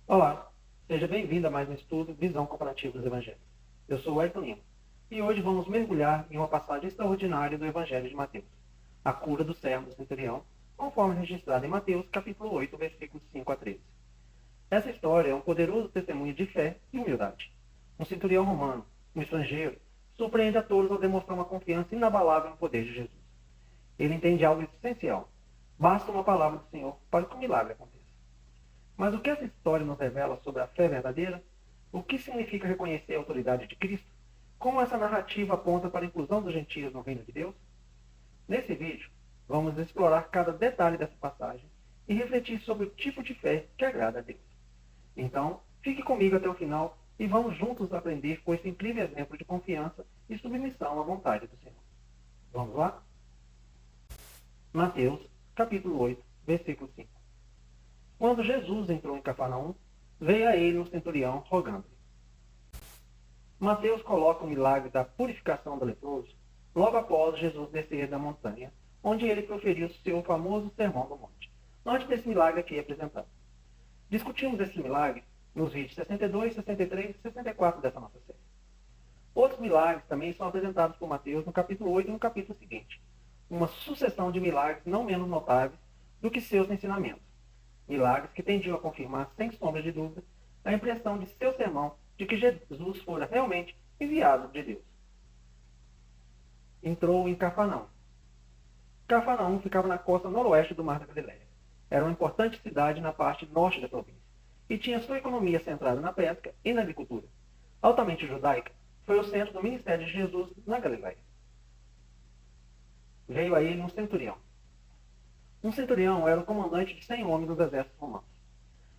Olá, seja bem-vindo a mais um estudo Visão Comparativa dos Evangelhos. Eu sou o Ayrton Lima e hoje vamos mergulhar em uma passagem extraordinária do Evangelho de Mateus, a cura do servo do centurião, conforme registrado em Mateus capítulo 8, versículos 5 a 13. Essa história é um poderoso testemunho de fé e humildade. Um centurião romano, um estrangeiro, surpreende a todos ao demonstrar uma confiança inabalável no poder de Jesus. Ele entende algo essencial. Basta uma palavra do Senhor para que o milagre aconteça. Mas o que essa história nos revela sobre a fé verdadeira? O que significa reconhecer a autoridade de Cristo? Como essa narrativa aponta para a inclusão dos gentios no reino de Deus? Nesse vídeo, vamos explorar cada detalhe dessa passagem e refletir sobre o tipo de fé que agrada a Deus. Então, fique comigo até o final e vamos juntos aprender com esse incrível exemplo de confiança e submissão à vontade do Senhor. Vamos lá? Mateus, capítulo 8, versículo 5. Quando Jesus entrou em Cafarnaum, veio a ele um centurião rogando-lhe. Mateus coloca o milagre da purificação do leproso logo após Jesus descer da montanha, onde ele proferiu seu famoso Sermão do Monte, antes desse milagre aqui apresentado. Discutimos esse milagre nos vídeos 62, 63 e 64 dessa nossa série. Outros milagres também são apresentados por Mateus no capítulo 8 e no capítulo seguinte, uma sucessão de milagres não menos notáveis do que seus ensinamentos. Milagres que tendiam a confirmar, sem sombra de dúvida, a impressão de seu sermão de que Jesus fora realmente enviado de Deus. Entrou em Cafarnaum. Cafarnaum ficava na costa noroeste do Mar da Galileia. Era uma importante cidade na parte norte da província e tinha sua economia centrada na pesca e na agricultura. Altamente judaica, foi o centro do ministério de Jesus na Galileia. Veio a ele um centurião. Um centurião era o comandante de 100 homens dos exércitos romanos.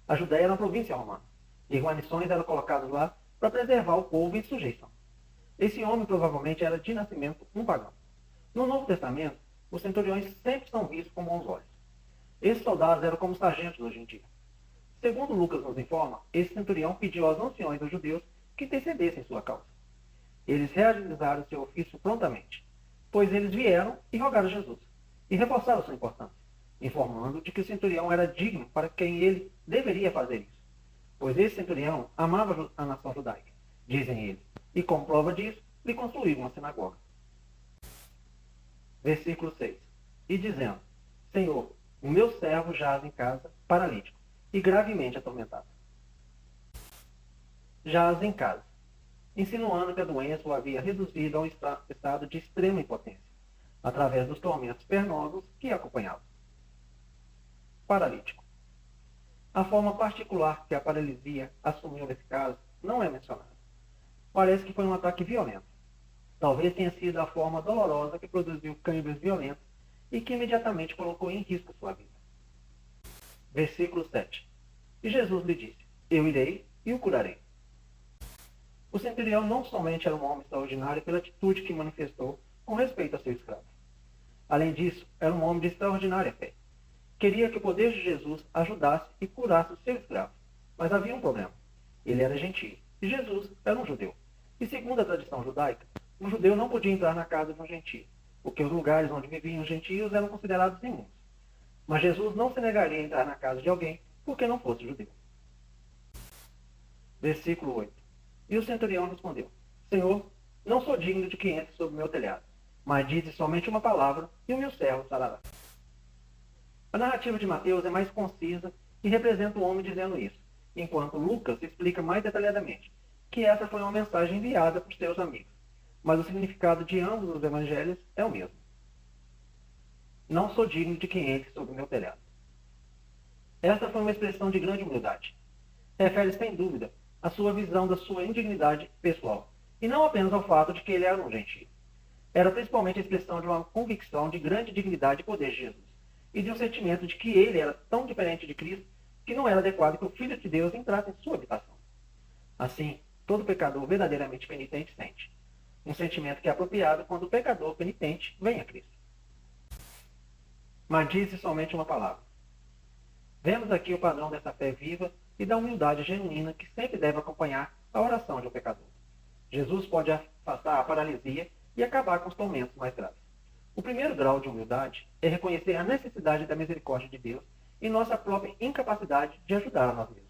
A Judéia era uma província romana, e guarnições eram colocadas lá para preservar o povo em sujeição. Esse homem provavelmente era de nascimento um pagão. No Novo Testamento, os centuriões sempre são vistos com bons olhos. Esses soldados eram como sargentos hoje em dia. Segundo Lucas nos informa, esse centurião pediu aos anciões dos judeus que intercedessem em sua causa. Eles realizaram seu ofício prontamente, pois eles vieram e rogaram a Jesus, e reforçaram sua importância, informando de que o centurião era digno para quem ele deveria fazer isso, pois esse centurião amava a nação judaica, dizem eles, e como prova disso, lhe construíram uma sinagoga. Versículo 6. E dizendo, Senhor, o meu servo jaz em casa, paralítico, e gravemente atormentado. Jaz em casa, insinuando que a doença o havia reduzido a um estado de extrema impotência, através dos tormentos penosos que acompanhavam. Paralítico. A forma particular que a paralisia assumiu nesse caso não é mencionada. Parece que foi um ataque violento. Talvez tenha sido a forma dolorosa que produziu câimbras violentos e que imediatamente colocou em risco sua vida. Versículo 7. E Jesus lhe disse, eu irei e o curarei. O centurião não somente era um homem extraordinário pela atitude que manifestou com respeito a seu escravo. Além disso, era um homem de extraordinária fé. Queria que o poder de Jesus ajudasse e curasse o seu escravo. Mas havia um problema. Ele era gentio, e Jesus era um judeu. E segundo a tradição judaica, um judeu não podia entrar na casa de um gentio, porque os lugares onde viviam os gentios eram considerados imundos. Mas Jesus não se negaria a entrar na casa de alguém porque não fosse judeu. Versículo 8. E o centurião respondeu, Senhor, não sou digno de que entre sob o meu telhado, mas dize somente uma palavra e o meu servo sarará. A narrativa de Mateus é mais concisa e representa o homem dizendo isso, enquanto Lucas explica mais detalhadamente que essa foi uma mensagem enviada por seus amigos, mas o significado de ambos os evangelhos é o mesmo. Não sou digno de que entre sob o meu telhado. Esta foi uma expressão de grande humildade. Refere sem dúvida à sua visão da sua indignidade pessoal, e não apenas ao fato de que ele era um gentio. Era principalmente a expressão de uma convicção de grande dignidade e poder de Jesus, e de um sentimento de que ele era tão diferente de Cristo que não era adequado que o Filho de Deus entrasse em sua habitação. Assim, todo pecador verdadeiramente penitente sente. Um sentimento que é apropriado quando o pecador penitente vem a Cristo. Mas disse somente uma palavra. Vemos aqui o padrão dessa fé viva e da humildade genuína que sempre deve acompanhar a oração de um pecador. Jesus pode afastar a paralisia e acabar com os tormentos mais graves. O primeiro grau de humildade é reconhecer a necessidade da misericórdia de Deus e nossa própria incapacidade de ajudar a nós mesmos.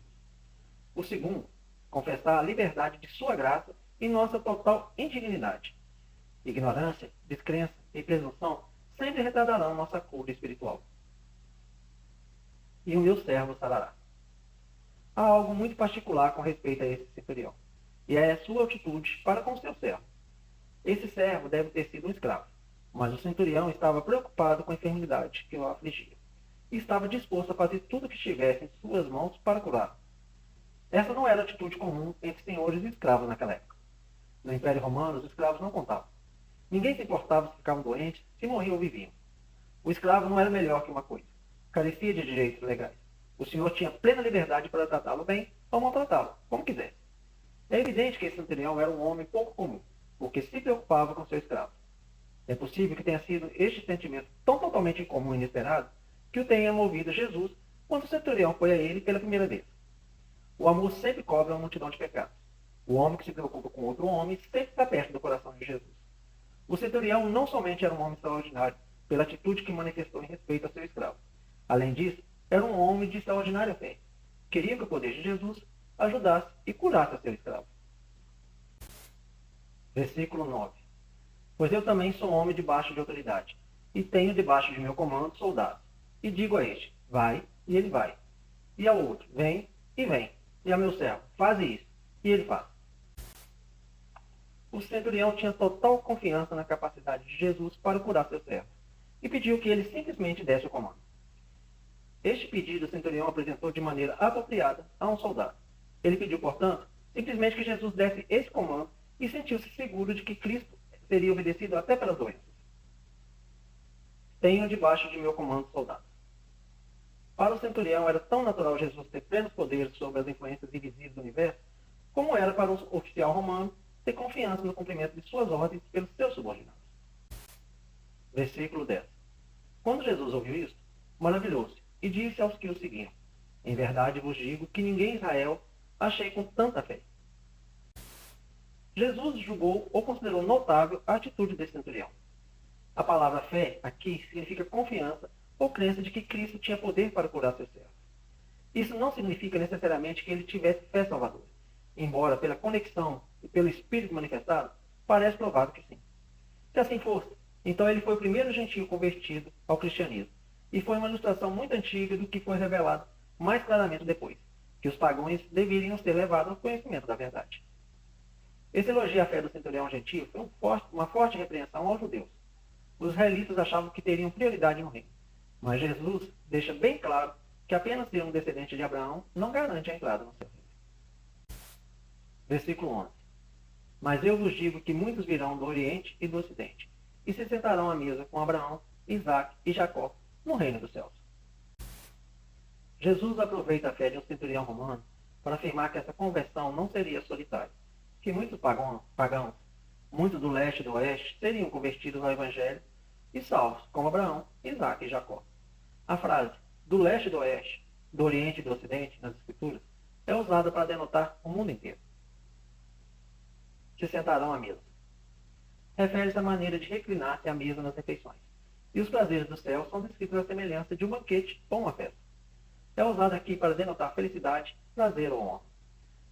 O segundo, confessar a liberdade de sua graça e nossa total indignidade. Ignorância, descrença e presunção sempre retardarão nossa cura espiritual. E o meu servo sarará. Há algo muito particular com respeito a esse centurião, e é a sua atitude para com seu servo. Esse servo deve ter sido um escravo, mas o centurião estava preocupado com a enfermidade que o afligia, e estava disposto a fazer tudo o que estivesse em suas mãos para curá-lo. Essa não era a atitude comum entre senhores e escravos naquela época. No Império Romano, os escravos não contavam. Ninguém se importava se ficavam doentes, se morriam ou viviam. O escravo não era melhor que uma coisa. Carecia de direitos legais. O senhor tinha plena liberdade para tratá-lo bem ou maltratá-lo, como quisesse. É evidente que esse centurião era um homem pouco comum, porque se preocupava com seu escravo. É possível que tenha sido este sentimento tão totalmente incomum e inesperado que o tenha movido Jesus quando o centurião foi a ele pela primeira vez. O amor sempre cobre uma multidão de pecados. O homem que se preocupa com outro homem sempre está perto do coração de Jesus. O centurião não somente era um homem extraordinário pela atitude que manifestou em respeito a seu escravo. Além disso, era um homem de extraordinária fé. Queria que o poder de Jesus ajudasse e curasse a seu escravo. Versículo 9. Pois eu também sou homem debaixo de autoridade, e tenho debaixo de meu comando soldados. E digo a este, vai, e ele vai. E ao outro, vem, e vem. E ao meu servo, faz isso, e ele faz. O centurião tinha total confiança na capacidade de Jesus para curar seu servo, e pediu que ele simplesmente desse o comando. Este pedido o centurião apresentou de maneira apropriada a um soldado. Ele pediu, portanto, simplesmente que Jesus desse esse comando e sentiu-se seguro de que Cristo seria obedecido até pelas doenças. Tenho debaixo de meu comando soldados. Para o centurião era tão natural Jesus ter plenos poderes sobre as influências invisíveis do universo, como era para um oficial romano ter confiança no cumprimento de suas ordens pelos seus subordinados. Versículo 10. Quando Jesus ouviu isto, maravilhou-se e disse aos que o seguiam, em verdade vos digo que ninguém em Israel achei com tanta fé. Jesus julgou ou considerou notável a atitude desse centurião. A palavra fé aqui significa confiança ou crença de que Cristo tinha poder para curar seu servo. Isso não significa necessariamente que ele tivesse fé salvadora, embora pela conexão e pelo Espírito manifestado, parece provável que sim. Se assim fosse, então ele foi o primeiro gentio convertido ao cristianismo, e foi uma ilustração muito antiga do que foi revelado mais claramente depois, que os pagãos deveriam ser levados ao conhecimento da verdade. Esse elogio à fé do centurião gentio foi uma forte repreensão aos judeus. Os israelitas achavam que teriam prioridade no reino, mas Jesus deixa bem claro que apenas ser um descendente de Abraão não garante a entrada no seu reino. Versículo 11. Mas eu vos digo que muitos virão do Oriente e do Ocidente, e se sentarão à mesa com Abraão, Isaque e Jacó, no reino dos céus. Jesus aproveita a fé de um centurião romano para afirmar que essa conversão não seria solitária, que muitos pagãos, muitos do leste e do oeste, seriam convertidos ao Evangelho e salvos, como Abraão, Isaque e Jacó. A frase do leste e do oeste, do Oriente e do Ocidente, nas Escrituras, é usada para denotar o mundo inteiro. Se sentarão à mesa. Refere-se à maneira de reclinar-se à mesa nas refeições. E os prazeres do céu são descritos à semelhança de um banquete ou uma festa. É usado aqui para denotar felicidade, prazer ou honra.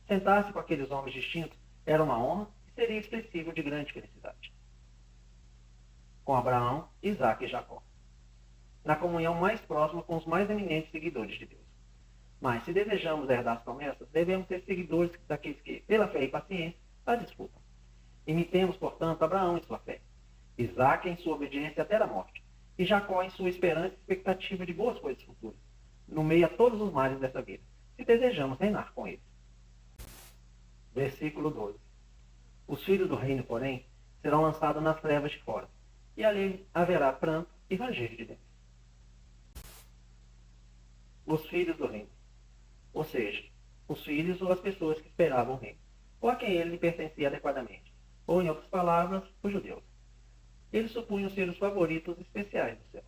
Sentar-se com aqueles homens distintos era uma honra e seria expressivo de grande felicidade. Com Abraão, Isaque e Jacó. Na comunhão mais próxima com os mais eminentes seguidores de Deus. Mas, se desejamos herdar as promessas, devemos ser seguidores daqueles que, pela fé e paciência, a disputam. Imitemos, portanto, Abraão em sua fé, Isaque em sua obediência até a morte, e Jacó em sua esperança e expectativa de boas coisas futuras, no meio a todos os males dessa vida, se desejamos reinar com eles. Versículo 12. Os filhos do reino, porém, serão lançados nas trevas de fora, e ali haverá pranto e ranger de dentes. Os filhos do reino, ou seja, os filhos ou as pessoas que esperavam o reino, ou a quem ele pertencia adequadamente, ou, em outras palavras, os judeus. Eles supunham ser os favoritos especiais do céu.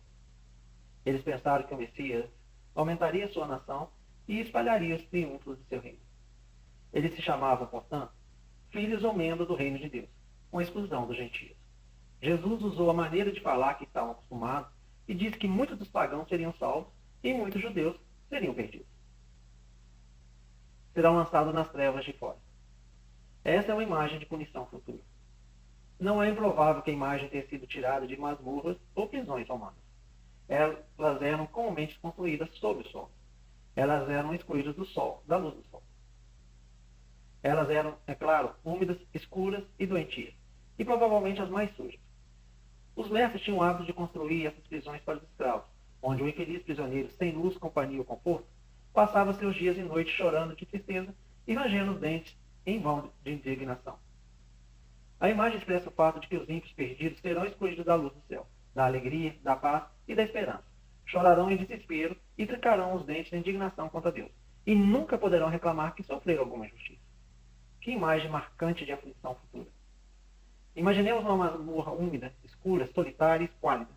Eles pensaram que o Messias aumentaria sua nação e espalharia os triunfos de seu reino. Eles se chamavam, portanto, filhos ou membros do reino de Deus, com exclusão dos gentios. Jesus usou a maneira de falar que estavam acostumados e disse que muitos dos pagãos seriam salvos e muitos judeus seriam perdidos. serão lançados nas trevas de fora. Essa é uma imagem de punição futura. Não é improvável que a imagem tenha sido tirada de masmorras ou prisões romanas. Elas eram comumente construídas sob o sol. Elas eram excluídas do sol, da luz do sol. Elas eram, é claro, úmidas, escuras e doentias, e provavelmente as mais sujas. Os mestres tinham o hábito de construir essas prisões para os escravos, onde o infeliz prisioneiro, sem luz, companhia ou conforto, passava seus dias e noites chorando de tristeza e rangendo os dentes em vão de indignação. A imagem expressa o fato de que os ímpios perdidos serão excluídos da luz do céu, da alegria, da paz e da esperança. Chorarão em desespero e trincarão os dentes de indignação contra Deus, e nunca poderão reclamar que sofreram alguma injustiça. Que imagem marcante de aflição futura! Imaginemos uma masmorra úmida, escura, solitária e esquálida,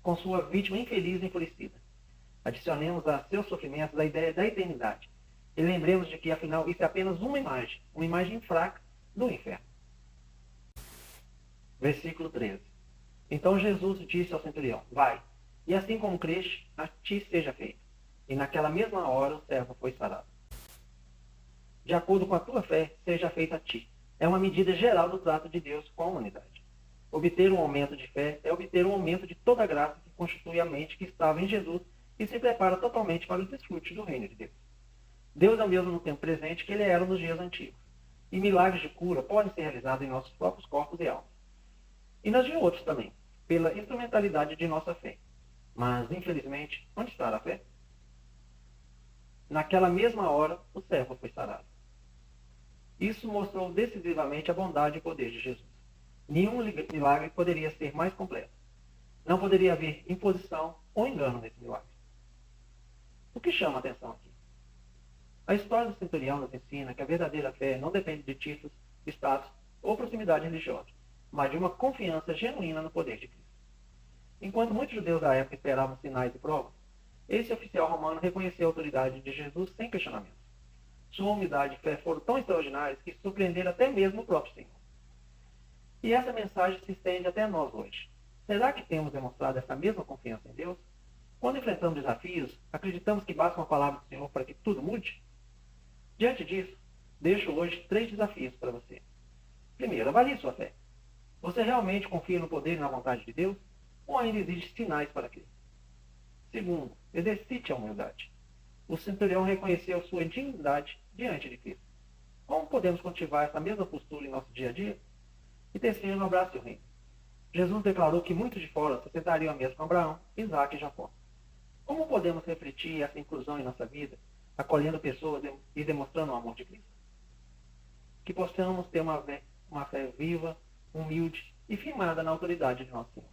com sua vítima infeliz e enfurecida. Adicionemos a seus sofrimentos a ideia da eternidade, e lembremos de que, afinal, isso é apenas uma imagem fraca do inferno. Versículo 13. Então Jesus disse ao centurião: vai, e assim como creste, a ti seja feito. E naquela mesma hora o servo foi sarado. De acordo com a tua fé, seja feita a ti. É uma medida geral do trato de Deus com a humanidade. Obter um aumento de fé é obter um aumento de toda a graça que constitui a mente que estava em Jesus e se prepara totalmente para os desfrutes do reino de Deus. Deus é o mesmo no tempo presente que ele era nos dias antigos. E milagres de cura podem ser realizados em nossos próprios corpos e almas. E nas de outros também, pela instrumentalidade de nossa fé. Mas, infelizmente, onde está a fé? Naquela mesma hora, o servo foi sarado. Isso mostrou decisivamente a bondade e poder de Jesus. Nenhum milagre poderia ser mais completo. Não poderia haver imposição ou engano nesse milagre. O que chama a atenção aqui? A história do centurião nos ensina que a verdadeira fé não depende de títulos, status ou proximidade religiosa, mas de uma confiança genuína no poder de Cristo. Enquanto muitos judeus da época esperavam sinais e provas, esse oficial romano reconheceu a autoridade de Jesus sem questionamento. Sua humildade e fé foram tão extraordinárias que surpreenderam até mesmo o próprio Senhor. E essa mensagem se estende até nós hoje. Será que temos demonstrado essa mesma confiança em Deus? Quando enfrentamos desafios, acreditamos que basta uma palavra do Senhor para que tudo mude? Diante disso, deixo hoje 3 desafios para você. Primeiro, avalie sua fé. Você realmente confia no poder e na vontade de Deus? Ou ainda exige sinais para crer? Segundo, exercite a humildade. O centurião reconheceu sua dignidade diante de Cristo. Como podemos cultivar essa mesma postura em nosso dia a dia? E terceiro, abrace o reino. Jesus declarou que muitos de fora se sentariam à mesa com Abraão, Isaac e Jacó. Como podemos refletir essa inclusão em nossa vida, acolhendo pessoas e demonstrando o amor de Cristo? Que possamos ter uma fé viva, humilde e firmada na autoridade de nosso Senhor.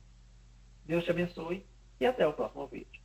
Deus te abençoe e até o próximo vídeo.